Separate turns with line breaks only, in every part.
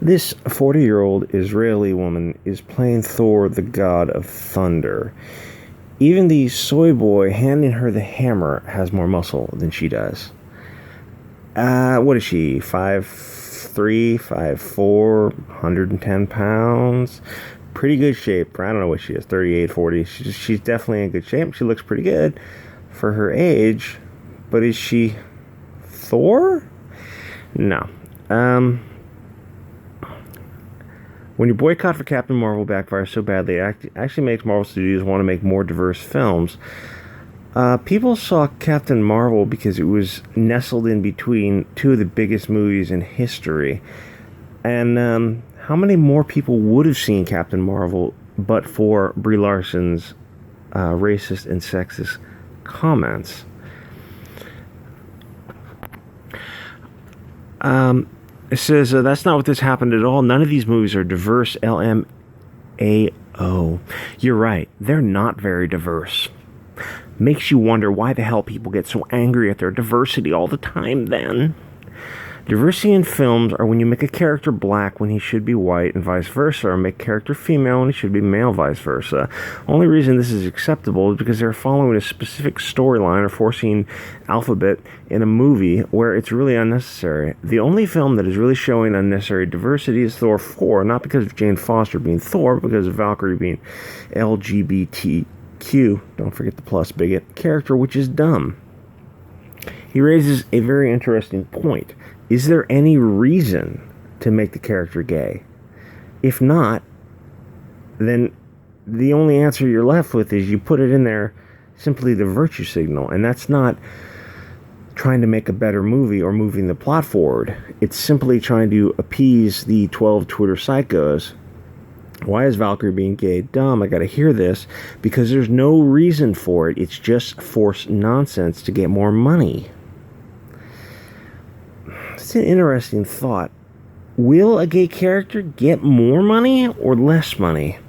This 40-year-old Israeli woman is playing Thor, the god of thunder. Even the soy boy handing her the hammer has more muscle than she does. What is she? 5'3", 5'4", 110 pounds. Pretty good shape. I don't know what she is, 38, 40. She's definitely in good shape. She looks pretty good for her age. But is she Thor? No. When your boycott for Captain Marvel backfires so badly, it actually makes Marvel Studios want to make more diverse films. People saw Captain Marvel because it was nestled in between two of the biggest movies in history. And how many more people would have seen Captain Marvel but for Brie Larson's racist and sexist comments? It says, that's not what this happened at all. None of these movies are diverse. LMAO. You're right. They're not very diverse. Makes you wonder why the hell people get so angry at their diversity all the time then. Diversity in films are when you make a character black when he should be white and vice versa, or make a character female when he should be male, vice versa. Only reason this is acceptable is because they're following a specific storyline or forcing alphabet in a movie where it's really unnecessary. The only film that is really showing unnecessary diversity is Thor 4, not because of Jane Foster being Thor, but because of Valkyrie being LGBTQ, don't forget the plus bigot, character, which is dumb. He raises a very interesting point. Is there any reason to make the character gay? If not, then the only answer you're left with is you put it in there simply the virtue signal, and that's not trying to make a better movie or moving the plot forward. It's simply trying to appease the 12 Twitter psychos. Why is Valkyrie being gay? Dumb, I gotta hear this, because there's no reason for it. It's just forced nonsense to get more money. It's an interesting thought. Will a gay character get more money or less money?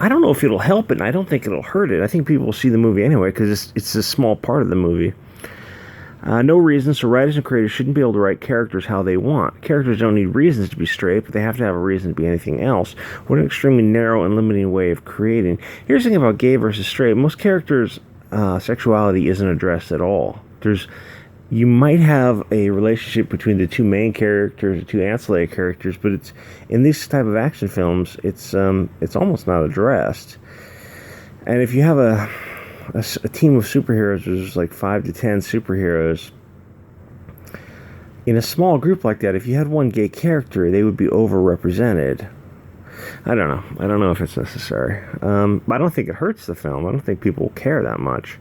I don't know if it'll help it, and I don't think it'll hurt it. I think people will see the movie anyway, because it's a small part of the movie. No reason, so writers and creators shouldn't be able to write characters how they want. Characters don't need reasons to be straight, but they have to have a reason to be anything else. What an extremely narrow and limiting way of creating. Here's the thing about gay versus straight. Most characters' sexuality isn't addressed at all. You might have a relationship between the two main characters, the two ancillary characters, but it's in these type of action films, it's almost not addressed. And if you have a team of superheroes, there's like 5 to 10 superheroes. In a small group like that, if you had one gay character, they would be overrepresented. I don't know. I don't know if it's necessary. But I don't think it hurts the film. I don't think people will care that much.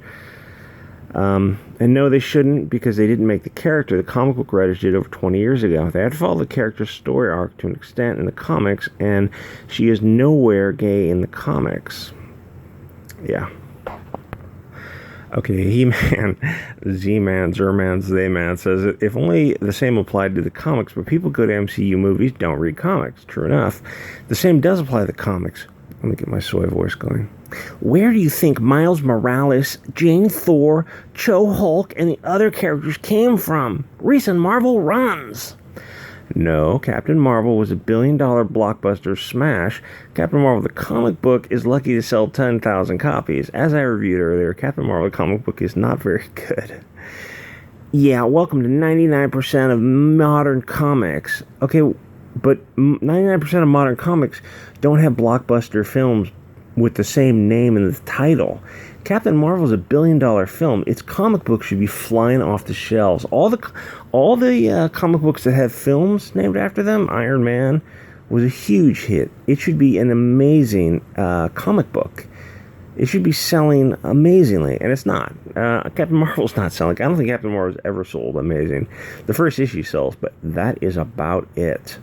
And no, they shouldn't, because they didn't make the character. The comic book writers did over 20 years ago. They had to follow the character's story arc to an extent in the comics, and she is nowhere gay in the comics. Yeah. Okay, He-Man, Z-Man, Zerman, Zayman says, if only the same applied to the comics, but people go to MCU movies, don't read comics. True enough. The same does apply to the comics. Let me get my soy voice going. Where do you think Miles Morales, Jane Thor, Cho Hulk, and the other characters came from? Recent Marvel runs. No, Captain Marvel was a billion-dollar blockbuster smash. Captain Marvel, the comic book, is lucky to sell 10,000 copies. As I reviewed earlier, Captain Marvel, the comic book, is not very good. Yeah, welcome to 99% of modern comics. Okay, but 99% of modern comics don't have blockbuster films with the same name in the title. Captain Marvel is a billion-dollar film. Its comic book should be flying off the shelves. All the comic books that have films named after them, Iron Man was a huge hit. It should be an amazing comic book. It should be selling amazingly, and it's not. Captain Marvel's not selling. I don't think Captain Marvel's ever sold amazing. The first issue sells, but that is about it.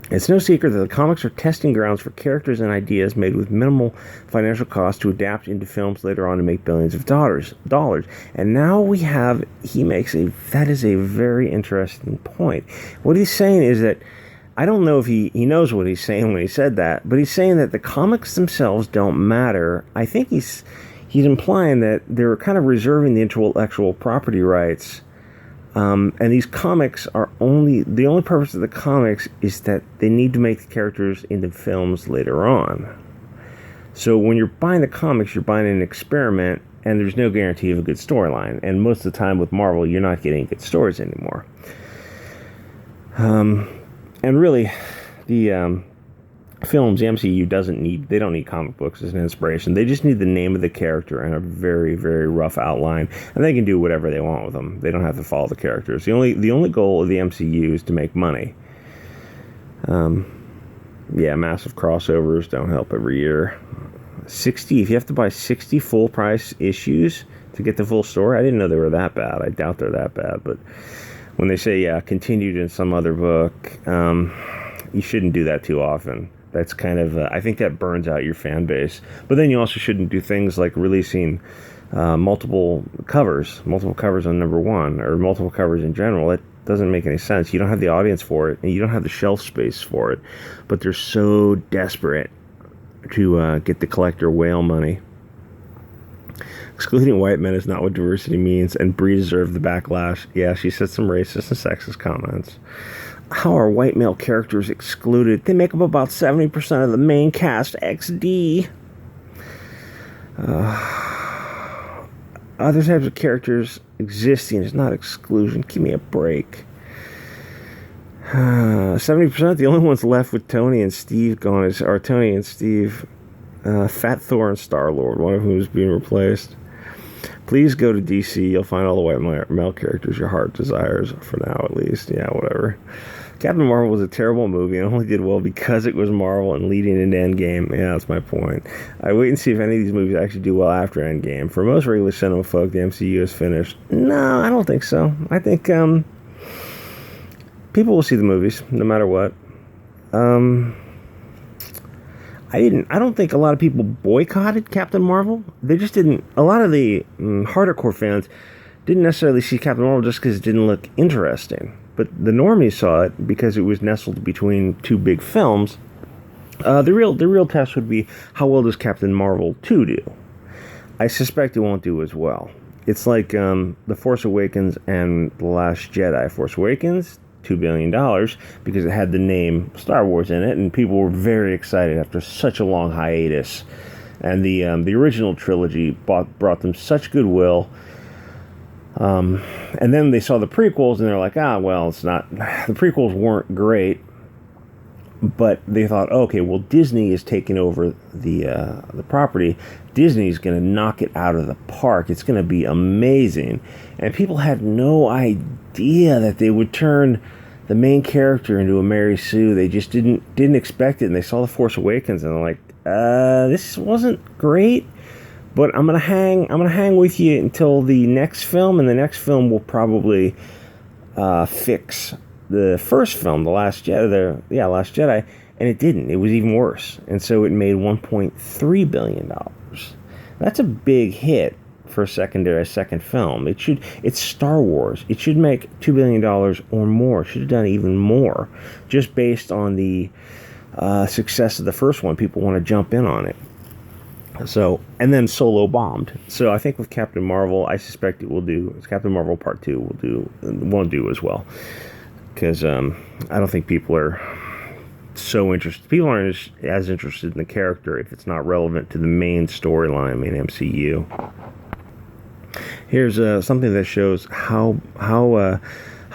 It's no secret that the comics are testing grounds for characters and ideas made with minimal financial cost to adapt into films later on to make billions of dollars. And now we have, that is a very interesting point. What he's saying is that, I don't know if he knows what he's saying when he said that, but he's saying that the comics themselves don't matter. I think he's implying that they're kind of reserving the intellectual property rights And these comics are the only purpose of the comics is that they need to make the characters into films later on. So when you're buying the comics, you're buying an experiment, and there's no guarantee of a good storyline. And most of the time with Marvel, you're not getting good stories anymore. And really, the films, the MCU they don't need comic books as an inspiration. They just need the name of the character and a very, very rough outline, and they can do whatever they want with them. They don't have to follow the characters. The only goal of the MCU is to make money. Massive crossovers don't help every year. If you have to buy 60 full price issues to get the full story, I didn't know they were that bad. I doubt they're that bad, but when they say continued in some other book, you shouldn't do that too often. That's kind of, I think that burns out your fan base. But then you also shouldn't do things like releasing multiple covers on number one, or multiple covers in general. It doesn't make any sense. You don't have the audience for it, and you don't have the shelf space for it. But they're so desperate to get the collector whale money. Excluding white men is not what diversity means, and Brie deserved the backlash. Yeah, she said some racist and sexist comments. How are white male characters excluded? They make up about 70% of the main cast XD. Other types of characters existing is not exclusion. Give me a break. 70%, the only ones left with Tony and Steve gone are Tony and Steve, Fat Thor and Star-Lord, one of whom is being replaced. Please go to DC. You'll find all the white male characters your heart desires, for now at least. Yeah, whatever. Captain Marvel was a terrible movie and only did well because it was Marvel and leading into Endgame. Yeah, that's my point. I wait and see if any of these movies actually do well after Endgame. For most regular cinema folk, the MCU is finished. No, I don't think so. I think people will see the movies no matter what. I don't think a lot of people boycotted Captain Marvel. They just didn't. A lot of the hardcore fans didn't necessarily see Captain Marvel just because it didn't look interesting. But the normies saw it because it was nestled between two big films. The real test would be, how well does Captain Marvel 2 do? I suspect it won't do as well. It's like The Force Awakens and The Last Jedi. Force Awakens, $2 billion, because it had the name Star Wars in it, and people were very excited after such a long hiatus. And the original trilogy brought them such goodwill. And then they saw the prequels, and they're like, it's not. The prequels weren't great, but they thought, okay, well, Disney is taking over the property. Disney's going to knock it out of the park. It's going to be amazing. And people had no idea that they would turn the main character into a Mary Sue. They just didn't expect it, and they saw The Force Awakens, and they're like, this wasn't great. But I'm gonna hang with you until the next film, and the next film will probably fix the first film, The Last Jedi. Last Jedi, and it didn't. It was even worse, and so it made $1.3 billion. That's a big hit for a second film. It's Star Wars. It should make $2 billion or more. It should have done even more, just based on the success of the first one. People want to jump in on it. So, and then Solo bombed. So I think with Captain Marvel, I suspect it will do. Captain Marvel Part 2 won't do as well, because I don't think people are so interested. People aren't as interested in the character if it's not relevant to the main storyline, main MCU. Here's something that shows how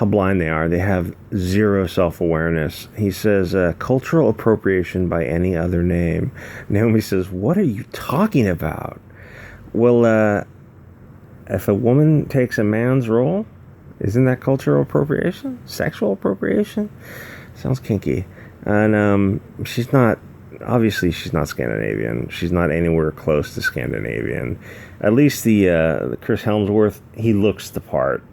blind they are. They have zero self-awareness. He says, cultural appropriation by any other name. Naomi says, what are you talking about? Well, if a woman takes a man's role, isn't that cultural appropriation? Sexual appropriation? Sounds kinky. And she's not Scandinavian. She's not anywhere close to Scandinavian. At least the Chris Hemsworth, he looks the part.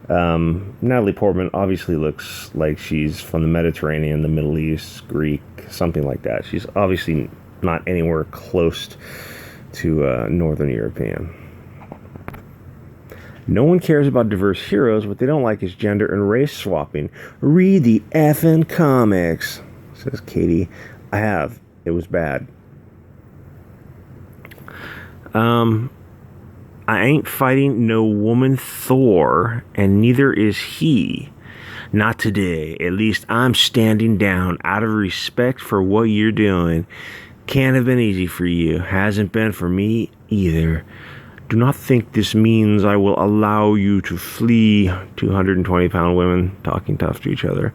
Natalie Portman obviously looks like she's from the Mediterranean, the Middle East, Greek, something like that. She's obviously not anywhere close to Northern European. No one cares about diverse heroes. What they don't like is gender and race swapping. Read the effing comics, says Katie. I have. It was bad. I ain't fighting no woman Thor, and neither is he. Not today. At least I'm standing down out of respect for what you're doing. Can't have been easy for you. Hasn't been for me either. Do not think this means I will allow you to flee. 220-pound women talking tough to each other.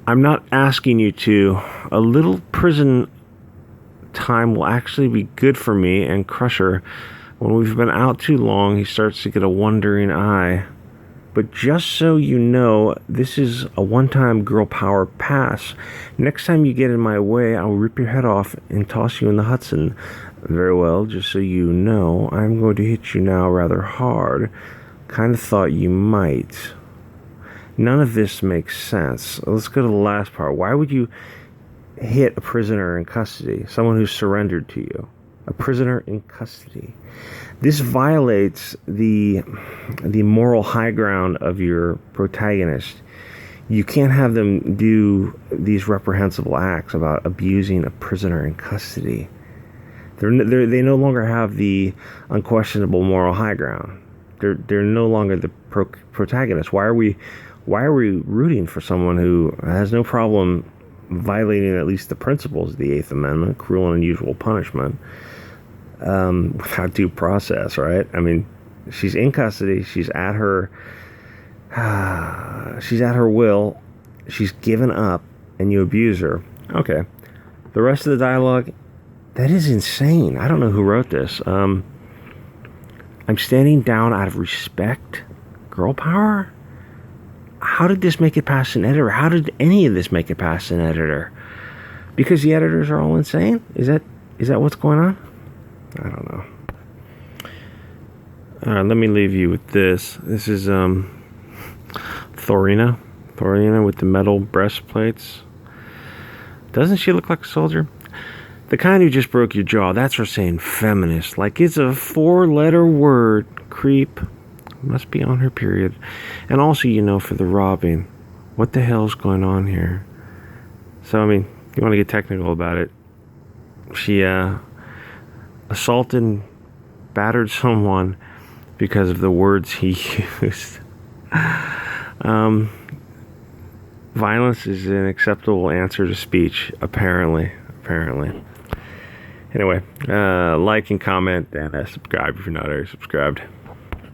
I'm not asking you to. A little prison time will actually be good for me and Crusher. When we've been out too long, he starts to get a wondering eye. But just so you know, this is a one-time girl power pass. Next time you get in my way, I'll rip your head off and toss you in the Hudson. Very well, just so you know, I'm going to hit you now rather hard. Kind of thought you might. None of this makes sense. Let's go to the last part. Why would you hit a prisoner in custody? Someone who's surrendered to you. A prisoner in custody. This violates the moral high ground of your protagonist. You can't have them do these reprehensible acts about abusing a prisoner in custody. They no longer have the unquestionable moral high ground. They're no longer the protagonist. Why are we rooting for someone who has no problem violating at least the principles of the Eighth Amendment, cruel and unusual punishment? Without due process, right? I mean, she's in custody. She's at her will. She's given up, and you abuse her. Okay. The rest of the dialogue, that is insane. I don't know who wrote this. I'm standing down out of respect. Girl power? How did this make it past an editor? How did any of this make it past an editor? Because the editors are all insane? Is that what's going on? I don't know. All right, let me leave you with this. This is Thorina with the metal breastplates. Doesn't she look like a soldier? The kind who just broke your jaw. That's her saying feminist. Like it's a 4-letter word. Creep. Must be on her period. And also, for the robbing. What the hell's going on here? So, I mean, you want to get technical about it. She, assaulted and battered someone because of the words he used. Violence is an acceptable answer to speech, apparently. Anyway, like and comment and subscribe if you're not already subscribed.